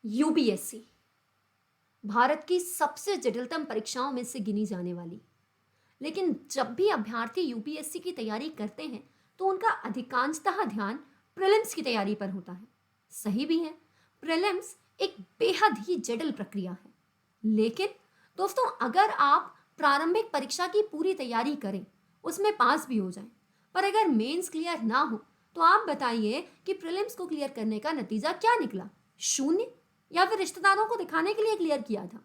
UPSC Bharat की सबसे जटिलतम परीक्षाओं में से गिनी जाने वाली। लेकिन जब भी अभ्यर्थी यूपीएससी की तैयारी करते हैं तो उनका अधिकांशतः ध्यान प्रीलिम्स की तैयारी पर होता है। सही भी है, प्रीलिम्स एक बेहद ही जटिल प्रक्रिया है। लेकिन दोस्तों, अगर आप प्रारंभिक परीक्षा की पूरी तैयारी करें, उसमें पास भी हो जाएं, पर अगर मेंस क्लियर ना हो, तो आप बताइए कि प्रीलिम्स को क्लियर करने का नतीजा क्या निकला? शून्य, या फिर रिश्तेदारों को दिखाने के लिए क्लियर किया था?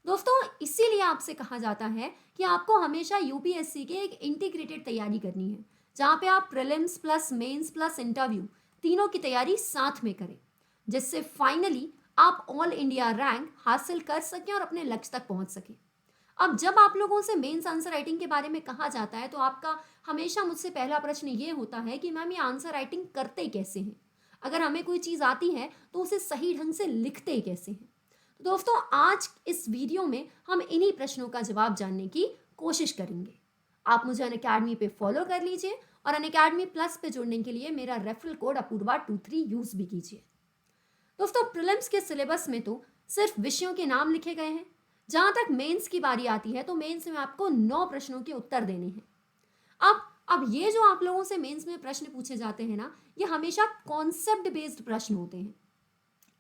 दोस्तों, इसीलिए आपसे कहा जाता है कि आपको हमेशा यूपीएससी के एक इंटीग्रेटेड तैयारी करनी है, जहां पे आप prelims plus mains plus interview तीनों की तैयारी साथ में करें, जिससे फाइनली आप ऑल इंडिया रैंक हासिल कर सकें और अपने लक्ष्य तक पहुंच सकें। अब जब आप लोगों से मेंस आंसर राइटिंग के बारे में कहा जाता है, तो आपका हमेशा मुझसे पहला प्रश्न ये होता है कि मैम, ये आंसर राइटिंग करते कैसे हैं? अगर हमें कोई चीज़ आती है तो उसे सही ढंग से लिखते कैसे हैं? तो दोस्तों, आज इस वीडियो में हम इन्हीं प्रश्नों का जवाब जानने की कोशिश करेंगे। आप मुझे अनअकैडमी पे फॉलो कर लीजिए और अनअकैडमी प्लस पे जुड़ने के लिए मेरा रेफरल कोड अपूर्वा23 यूज भी कीजिए। दोस्तों, प्रीलिम्स के सिलेबस में तो सिर्फ विषयों के नाम लिखे गए हैं। जहां तक मेंस की बारी आती है तो मेंस में आपको 9 प्रश्नों के उत्तर देने हैं। अब ये जो आप लोगों से मेंस में प्रश्न पूछे जाते हैं ना, ये हमेशा कॉन्सेप्ट बेस्ड प्रश्न होते हैं।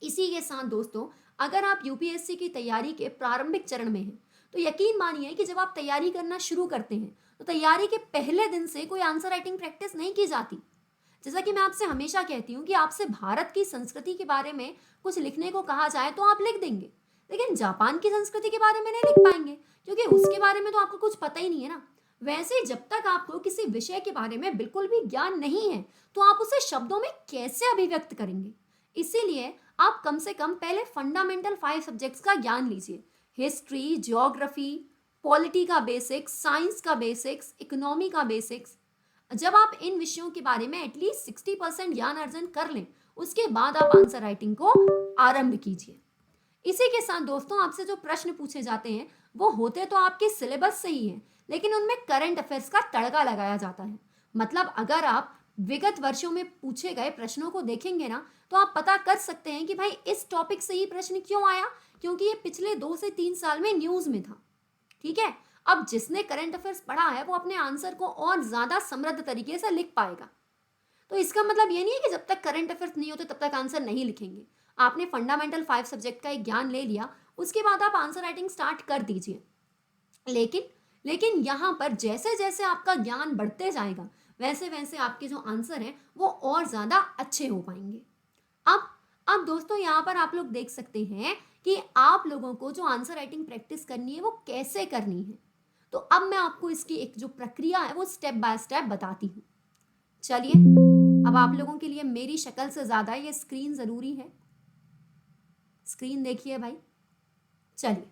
इसी के साथ दोस्तों, अगर आप यूपीएससी की तैयारी के प्रारंभिक चरण में हैं, तो यकीन मानिए कि जब आप तैयारी करना शुरू करते हैं तो तैयारी के पहले दिन से कोई आंसर राइटिंग प्रैक्टिस नहीं की जाती। जैसा कि मैं आपसे हमेशा कहती हूँ कि आपसे भारत की संस्कृति के बारे में कुछ लिखने को कहा जाए तो आप लिख देंगे, लेकिन जापान की संस्कृति के बारे में नहीं लिख पाएंगे, क्योंकि उसके बारे में तो आपको कुछ पता ही नहीं है ना। वैसे ही जब तक आपको किसी विषय के बारे में बिल्कुल भी ज्ञान नहीं है, तो आप उसे शब्दों में कैसे अभिव्यक्त करेंगे? इसीलिए आप कम से कम पहले फंडामेंटल 5 सब्जेक्ट्स का ज्ञान लीजिए। हिस्ट्री, ज्योग्राफी, पॉलिटी का बेसिक्स, साइंस का बेसिक्स, इकोनॉमी का बेसिक्स। जब आप इन विषयों के बारे में एटलीस्ट 60% ज्ञान अर्जन कर लें, उसके बाद आप आंसर राइटिंग को आरंभ कीजिए। इसी के साथ दोस्तों, आपसे जो प्रश्न पूछे जाते हैं वो होते तो आपके सिलेबस से ही हैं, लेकिन उनमें करंट अफेयर्स का तड़का लगाया जाता है। मतलब अगर आप विगत वर्षों में पूछे गए प्रश्नों को देखेंगे ना, तो आप पता कर सकते हैं कि भाई इस टॉपिक से ही प्रश्न क्यों आया, क्योंकि ये पिछले 2 से 3 साल में न्यूज में था। ठीक है, अब जिसने करंट अफेयर्स पढ़ा है वो अपने आंसर को और ज्यादा समृद्ध तरीके से लिख पाएगा। तो इसका मतलब ये नहीं है कि जब तक करंट अफेयर्स नहीं होते तब तक आंसर नहीं लिखेंगे। आपने फंडामेंटल 5 सब्जेक्ट का एक ज्ञान ले लिया, उसके बाद आप आंसर राइटिंग स्टार्ट कर दीजिए। लेकिन लेकिन यहाँ पर जैसे जैसे आपका ज्ञान बढ़ते जाएगा, वैसे वैसे आपके जो आंसर हैं वो और ज़्यादा अच्छे हो पाएंगे। अब अब दोस्तों, यहाँ पर आप लोग देख सकते हैं कि आप लोगों को जो आंसर राइटिंग प्रैक्टिस करनी है वो कैसे करनी है। तो अब मैं आपको इसकी एक जो प्रक्रिया है वो स्टेप बाय स्टेप बताती हूँ। चलिए, अब आप लोगों के लिए मेरी शक्ल से ज़्यादा ये स्क्रीन ज़रूरी है। स्क्रीन देखिए भाई। चलिए,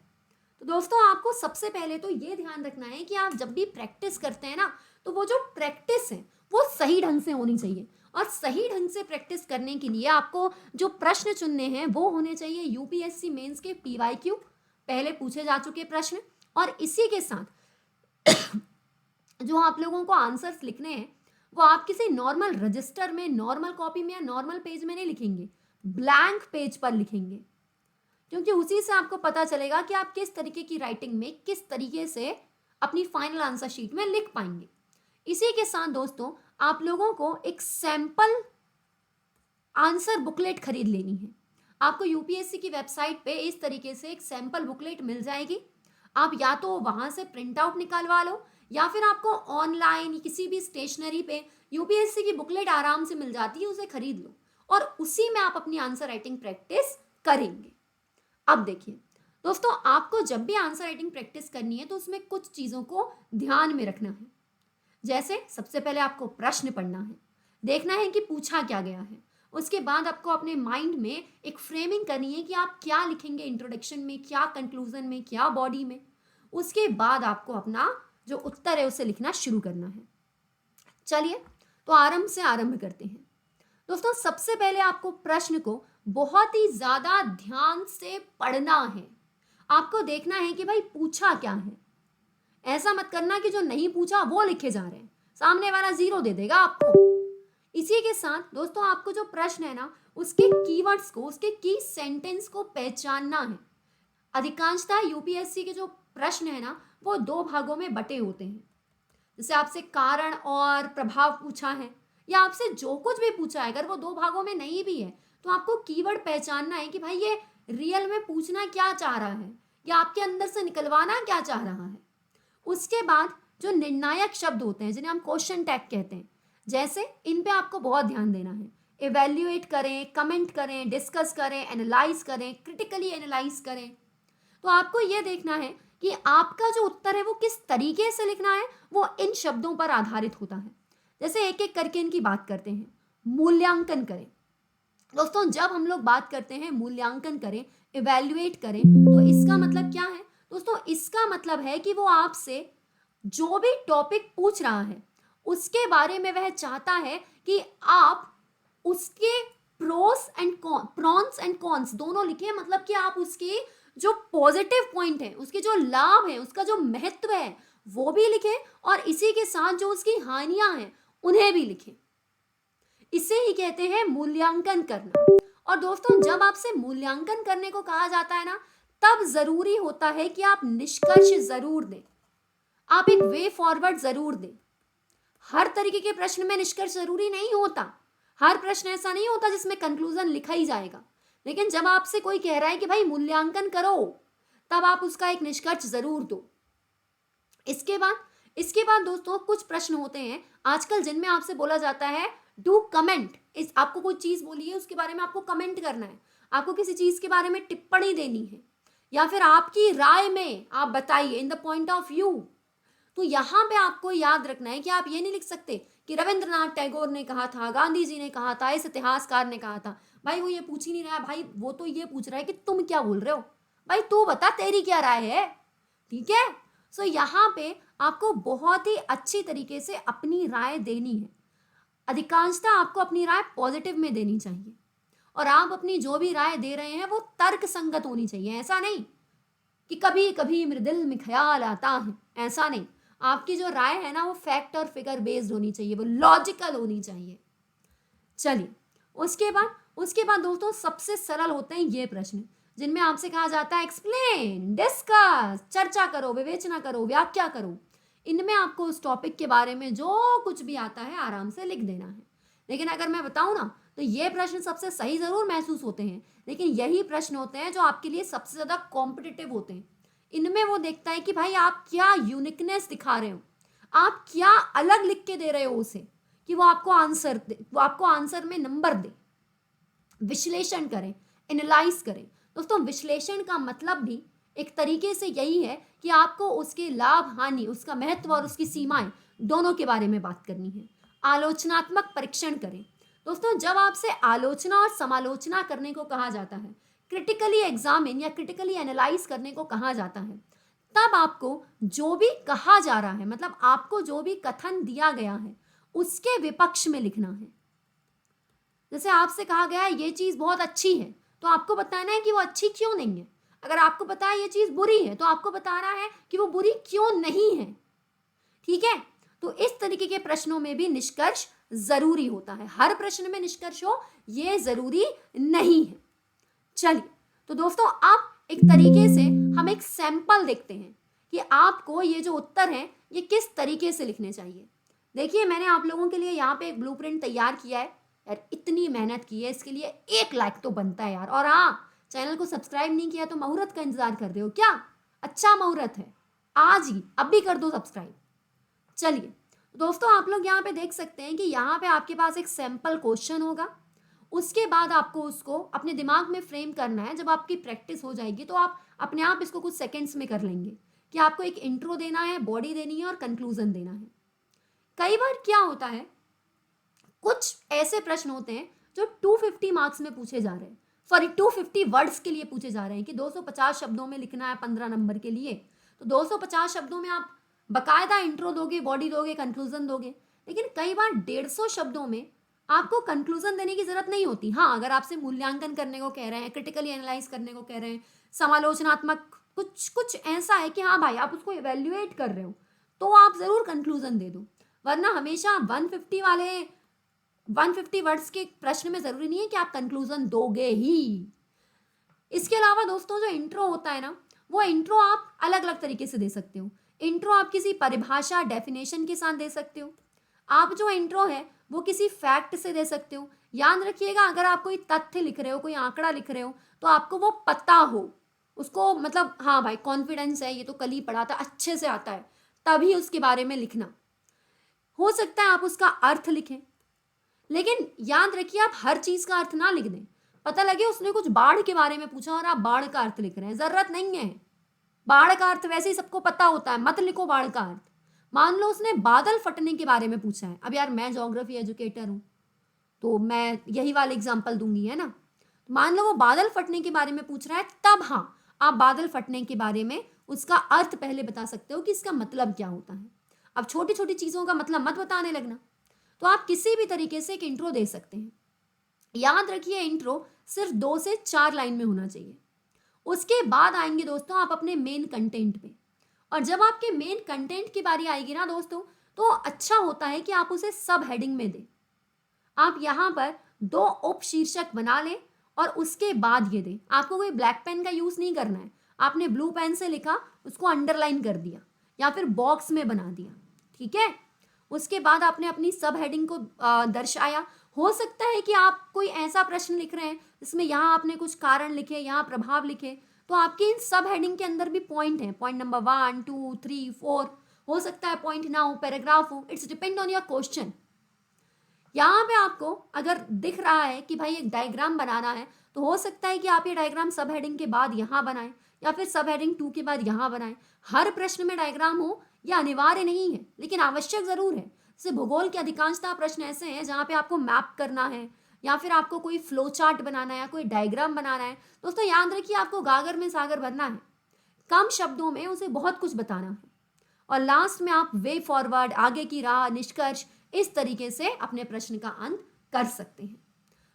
तो दोस्तों, आपको सबसे पहले तो ये ध्यान रखना है कि आप जब भी प्रैक्टिस करते हैं ना, तो वो जो प्रैक्टिस है वो सही ढंग से होनी चाहिए। और सही ढंग से प्रैक्टिस करने के लिए आपको जो प्रश्न चुनने हैं वो होने चाहिए यूपीएससी मेंस के पीवाईक्यू, पहले पूछे जा चुके प्रश्न। और इसी के साथ जो आप लोगों को आंसर्स लिखने हैं वो आप किसी नॉर्मल रजिस्टर में, नॉर्मल कॉपी में या नॉर्मल पेज में नहीं लिखेंगे, ब्लैंक पेज पर लिखेंगे, क्योंकि उसी से आपको पता चलेगा कि आप किस तरीके की राइटिंग में किस तरीके से अपनी फाइनल आंसर शीट में लिख पाएंगे। इसी के साथ दोस्तों, आप लोगों को एक सैंपल आंसर बुकलेट खरीद लेनी है। आपको यूपीएससी की वेबसाइट पे इस तरीके से एक सैंपल बुकलेट मिल जाएगी। आप या तो वहां से प्रिंट आउट निकालवा लो, या फिर आपको ऑनलाइन किसी भी स्टेशनरी पे यूपीएससी की बुकलेट आराम से मिल जाती है, उसे खरीद लो और उसी में आप अपनी आंसर राइटिंग प्रैक्टिस करेंगे। अब देखिए दोस्तों, आपको जब भी आंसर राइटिंग प्रैक्टिस करनी है तो उसमें कुछ चीज़ों को ध्यान में रखना है। जैसे सबसे पहले आपको प्रश्न पढ़ना है, देखना है कि पूछा क्या गया है। उसके बाद आपको अपने माइंड में एक फ्रेमिंग करनी है कि आप क्या लिखेंगे इंट्रोडक्शन में, क्या कंक्लूजन में, क्या बॉडी में। उसके बाद आपको अपना जो उत्तर है उसे लिखना शुरू करना है। चलिए, तो आरंभ करते हैं। दोस्तों, सबसे पहले आपको प्रश्न को बहुत ही ज्यादा ध्यान से पढ़ना है। आपको देखना है कि भाई पूछा क्या है। ऐसा मत करना कि जो नहीं पूछा वो लिखे जा रहे हैं, सामने वाला 0 दे देगा आपको। इसी के साथ दोस्तों, आपको जो प्रश्न है ना उसके कीवर्ड्स को, उसके की सेंटेंस को पहचानना है। अधिकांशतः यूपीएससी के जो प्रश्न है ना, वो दो भागों में बटे होते हैं। जैसे आपसे कारण और प्रभाव पूछा है, या आपसे जो कुछ भी पूछा है, अगर वो दो भागों में नहीं भी है तो आपको कीवर्ड पहचानना है कि भाई ये रियल में पूछना क्या चाह रहा है, या आपके अंदर से निकलवाना क्या चाह रहा है। उसके बाद जो निर्णायक शब्द होते हैं, जिन्हें हम क्वेश्चन टैग कहते हैं, जैसे इन पे आपको बहुत ध्यान देना है। इवेल्युएट करें, कमेंट करें, डिस्कस करें, एनालाइज करें, क्रिटिकली एनालाइज करें। तो आपको यह देखना है कि आपका जो उत्तर है वो किस तरीके से लिखना है, वो इन शब्दों पर आधारित होता है। जैसे एक एक करके इनकी बात करते हैं। मूल्यांकन करें। दोस्तों, जब हम लोग बात करते हैं मूल्यांकन करें, इवेल्युएट करें, तो इसका मतलब क्या है दोस्तों? इसका मतलब है कि वो आपसे जो भी टॉपिक पूछ रहा है उसके बारे में वह चाहता है कि आप उसके प्रॉन्स एंड कॉन्स दोनों लिखें। मतलब कि आप उसके जो पॉजिटिव पॉइंट है, उसके जो लाभ है, उसका जो महत्व है, वो भी लिखें, और इसी के साथ जो उसकी हानियां हैं उन्हें भी लिखें। इसे ही कहते हैं मूल्यांकन करना। और दोस्तों, जब आपसे मूल्यांकन करने को कहा जाता है ना, तब जरूरी होता है कि आप निष्कर्ष जरूर दें, आप एक वे फॉरवर्ड जरूर दें। हर तरीके के प्रश्न में निष्कर्ष जरूरी नहीं होता, हर प्रश्न ऐसा नहीं होता जिसमें कंक्लूजन लिखा ही जाएगा। लेकिन जब आपसे कोई कह रहा है कि भाई मूल्यांकन करो, तब आप उसका एक निष्कर्ष जरूर दो। इसके बाद दोस्तों, कुछ प्रश्न होते हैं आजकल जिनमें आपसे बोला जाता है डू कमेंट। इस आपको कोई चीज बोली है, उसके बारे में आपको कमेंट करना है, आपको किसी चीज के बारे में टिप्पणी देनी है, या फिर आपकी राय में आप बताइए, in the point of view. तो यहां पे आपको याद रखना है कि आप ये नहीं लिख सकते कि रविंद्रनाथ टैगोर ने कहा था, गांधी जी ने कहा था, इस इतिहासकार ने कहा था। भाई वो ये पूछ ही नहीं रहा है, भाई वो तो ये पूछ रहा है कि तुम क्या बोल रहे हो, भाई तू बता तेरी क्या राय है। ठीक है। सो यहाँ पे आपको बहुत ही अच्छी तरीके से अपनी राय देनी है। अधिकांशतः आपको अपनी राय पॉजिटिव में देनी चाहिए, और आप अपनी जो भी राय दे रहे हैं वो तर्क संगत होनी चाहिए। ऐसा नहीं कि कभी कभी मेरे दिल में ख्याल आता है, ऐसा नहीं। आपकी जो राय है ना, वो फैक्ट और फिगर बेस्ड होनी चाहिए, वो लॉजिकल होनी चाहिए। चलिए, उसके बाद दोस्तों, सबसे सरल होते हैं ये प्रश्न, जिनमें आपसे कहा जाता है एक्सप्लेन, डिस्कस, चर्चा करो, विवेचना करो, व्याख्या करो। इनमें आपको उस टॉपिक के बारे में जो कुछ भी आता है आराम से लिख देना है। लेकिन अगर मैं बताऊं ना, तो ये प्रश्न सबसे सही जरूर महसूस होते हैं, लेकिन यही प्रश्न होते हैं जो आपके लिए सबसे ज्यादा कॉम्पिटिटिव होते हैं। इनमें वो देखता है कि भाई आप क्या यूनिकनेस दिखा रहे हो, आप क्या अलग लिख के दे रहे हो उसे, कि वो आपको आंसर दे, वो आपको आंसर में नंबर दे। विश्लेषण करें, एनालाइज करें। दोस्तों, विश्लेषण का मतलब भी एक तरीके से यही है कि आपको उसके लाभ हानि, उसका महत्व और उसकी सीमाएं दोनों के बारे में बात करनी है। आलोचनात्मक परीक्षण करें। दोस्तों, जब आपसे आलोचना और समालोचना करने को कहा जाता है, क्रिटिकली एग्जामिन या क्रिटिकली एनालाइज करने को कहा जाता है, तब आपको जो भी कहा जा रहा है, मतलब आपको जो भी कथन दिया गया है, उसके विपक्ष में लिखना है। जैसे आपसे कहा गया है ये चीज बहुत अच्छी है, तो आपको बताना है कि वो अच्छी क्यों नहीं है। अगर आपको पता है ये चीज बुरी है, तो आपको बताना है कि वो बुरी क्यों नहीं है। ठीक है। तो इस तरीके के प्रश्नों में भी निष्कर्ष जरूरी होता है। हर प्रश्न में निष्कर्ष हो ये जरूरी नहीं है। चलिए, तो दोस्तों, आप एक तरीके से हम एक सैंपल देखते हैं कि आपको ये जो उत्तर है ये किस तरीके से लिखने चाहिए। देखिए, मैंने आप लोगों के लिए यहाँ पे एक ब्लूप्रिंट तैयार किया है। यार, इतनी मेहनत की है, इसके लिए 1 लाइक तो बनता है यार। और हाँ, चैनल को सब्सक्राइब नहीं किया तो मुहूर्त का इंतजार कर रहे हो क्या? अच्छा मुहूर्त है, आज ही अभी कर दो सब्सक्राइब। चलिए दोस्तों, आप लोग यहाँ पे देख सकते हैं कि यहाँ पे आपके पास एक सैंपल क्वेश्चन होगा। उसके बाद आपको उसको अपने दिमाग में फ्रेम करना है। जब आपकी प्रैक्टिस हो जाएगी तो आप अपने आप इसको कुछ सेकंड्स में कर लेंगे कि आपको एक इंट्रो देना है, बॉडी देनी है और कंक्लूजन देना है। कई बार क्या होता है, कुछ ऐसे प्रश्न होते हैं जो 250 मार्क्स में पूछे जा रहे हैं, सॉरी 250 वर्ड्स के लिए पूछे जा रहे हैं कि 250 शब्दों में लिखना है 15 नंबर के लिए। तो 250 शब्दों में आप बकायदा इंट्रो दोगे, बॉडी दोगे, कंक्लूजन दोगे। लेकिन कई बार 150 शब्दों में आपको कंक्लूजन देने की जरूरत नहीं होती। हाँ, अगर आपसे मूल्यांकन करने को कह रहे हैं, क्रिटिकली एनालाइज करने को कह रहे हैं, समालोचनात्मक कुछ ऐसा है कि हाँ भाई आप उसको इवेल्युएट कर रहे हो, तो आप जरूर कंक्लूजन दे दो। वरना हमेशा 150 वाले 150 वर्ड्स के प्रश्न में जरूरी नहीं है कि आप कंक्लूजन दोगे ही। इसके अलावा दोस्तों जो इंट्रो होता है ना, वो इंट्रो आप अलग अलग तरीके से दे सकते हो। इंट्रो आप किसी परिभाषा डेफिनेशन के साथ दे सकते हो। आप जो इंट्रो है वो किसी फैक्ट से दे सकते हो। याद रखिएगा, अगर आप कोई तथ्य लिख रहे हो, कोई आंकड़ा लिख रहे हो, तो आपको वो पता हो, उसको मतलब हाँ भाई कॉन्फिडेंस है, ये तो कल ही पढ़ा था, अच्छे से आता है, तभी उसके बारे में लिखना। हो सकता है आप उसका अर्थ लिखें, लेकिन याद रखिए आप हर चीज का अर्थ ना लिख दें। पता लगे उसने कुछ बाढ़ के बारे में पूछा और आप बाढ़ का अर्थ लिख रहे हैं, जरूरत नहीं है। बाढ़ का अर्थ वैसे ही सबको पता होता है, मत लिखो बाढ़ का अर्थ। मान लो उसने बादल फटने के बारे में पूछा है, अब यार मैं ज्योग्राफी एजुकेटर हूं तो मैं यही वाला एग्जाम्पल दूंगी, है ना। मान लो वो बादल फटने के बारे में पूछ रहा है, तब हाँ आप बादल फटने के बारे में उसका अर्थ पहले बता सकते हो कि इसका मतलब क्या होता है। अब छोटी छोटी चीजों का मतलब मत बताने लगना। तो आप किसी भी तरीके से एक इंट्रो दे सकते हैं। याद रखिए इंट्रो सिर्फ 2 से 4 लाइन में होना चाहिए। उसके बाद आएंगे दोस्तों आप अपने मेन कंटेंट पे। और जब आपके मेन कंटेंट की बारी आएगी ना दोस्तों, तो अच्छा होता है कि आप उसे सब हेडिंग में दें। आप यहाँ पर 2 उप शीर्षक बना लें और उसके बाद ये दें। आपको कोई ब्लैक पेन का यूज नहीं करना है। आपने ब्लू पेन से लिखा, उसको अंडरलाइन कर दिया या फिर बॉक्स में बना दिया, ठीक है। उसके बाद आपने अपनी सब हेडिंग को दर्शाया। हो सकता है कि आप कोई ऐसा प्रश्न लिख रहे हैं जिसमें यहाँ आपने कुछ कारण लिखे, यहाँ प्रभाव लिखे, तो आपके इन सब हेडिंग के अंदर भी पॉइंट है, पॉइंट नंबर 1 2 3 4। हो सकता है पॉइंट ना हो, पैराग्राफ हो, it's depend on your question. यहाँ पे आपको अगर दिख रहा है कि भाई एक डायग्राम बनाना है, तो हो सकता है कि आप ये डायग्राम सब हेडिंग के बाद यहाँ बनाएं या फिर सब हेडिंग 2 के बाद यहाँ बनाएं। हर प्रश्न में डायग्राम हो यह अनिवार्य नहीं है, लेकिन आवश्यक जरूर है। जैसे भूगोल के अधिकांशतः प्रश्न ऐसे हैं जहाँ पे आपको मैप करना है या फिर आपको कोई फ्लो चार्ट बनाना है या कोई डायग्राम बनाना है। दोस्तों याद रखिए आपको गागर में सागर भरना है, कम शब्दों में उसे बहुत कुछ बताना है। और लास्ट में आप वे फॉरवर्ड, आगे की राह, निष्कर्ष, इस तरीके से अपने प्रश्न का अंत कर सकते हैं।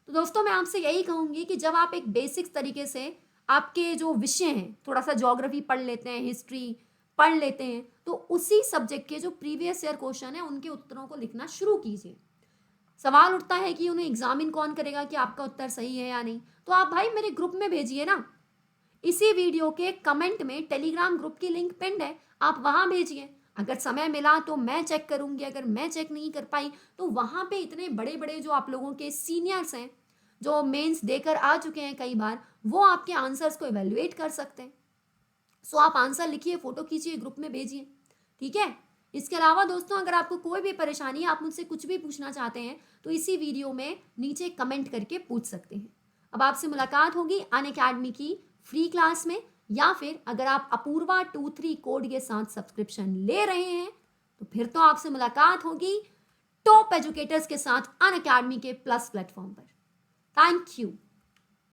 तो दोस्तों मैं आपसे यही कहूंगी कि जब आप एक बेसिक्स तरीके से आपके जो विषय हैं, थोड़ा सा ज्योग्राफी पढ़ लेते हैं, हिस्ट्री पढ़ लेते हैं, तो उसी सब्जेक्ट के जो प्रीवियस ईयर क्वेश्चन है उनके उत्तरों को लिखना शुरू कीजिए। सवाल उठता है कि उन्हें एग्जामिन कौन करेगा कि आपका उत्तर सही है या नहीं, तो आप भाई मेरे ग्रुप में भेजिए ना। इसी वीडियो के कमेंट में टेलीग्राम ग्रुप की लिंक पिंड है, आप वहां भेजिए। अगर समय मिला तो मैं चेक करूंगी, अगर मैं चेक नहीं कर पाई तो वहां पे इतने बड़े बड़े जो आप लोगों के सीनियर्स हैं, जो मेंस देकर आ चुके हैं कई बार, वो आपके आंसर्स को इवेल्युएट कर सकते हैं। सो आप आंसर लिखिए, फोटो खींचिए, ग्रुप में भेजिए, ठीक है। इसके अलावा दोस्तों अगर आपको कोई भी परेशानी है, आप मुझसे कुछ भी पूछना चाहते हैं, तो इसी वीडियो में नीचे कमेंट करके पूछ सकते हैं। अब आपसे मुलाकात होगी अनअकैडमी की फ्री क्लास में, या फिर अगर आप अपूर्वा 23 कोड के साथ सब्सक्रिप्शन ले रहे हैं तो फिर तो आपसे मुलाकात होगी टॉप एजुकेटर्स के साथ अनअकैडमी के प्लस प्लेटफॉर्म पर। Thank you.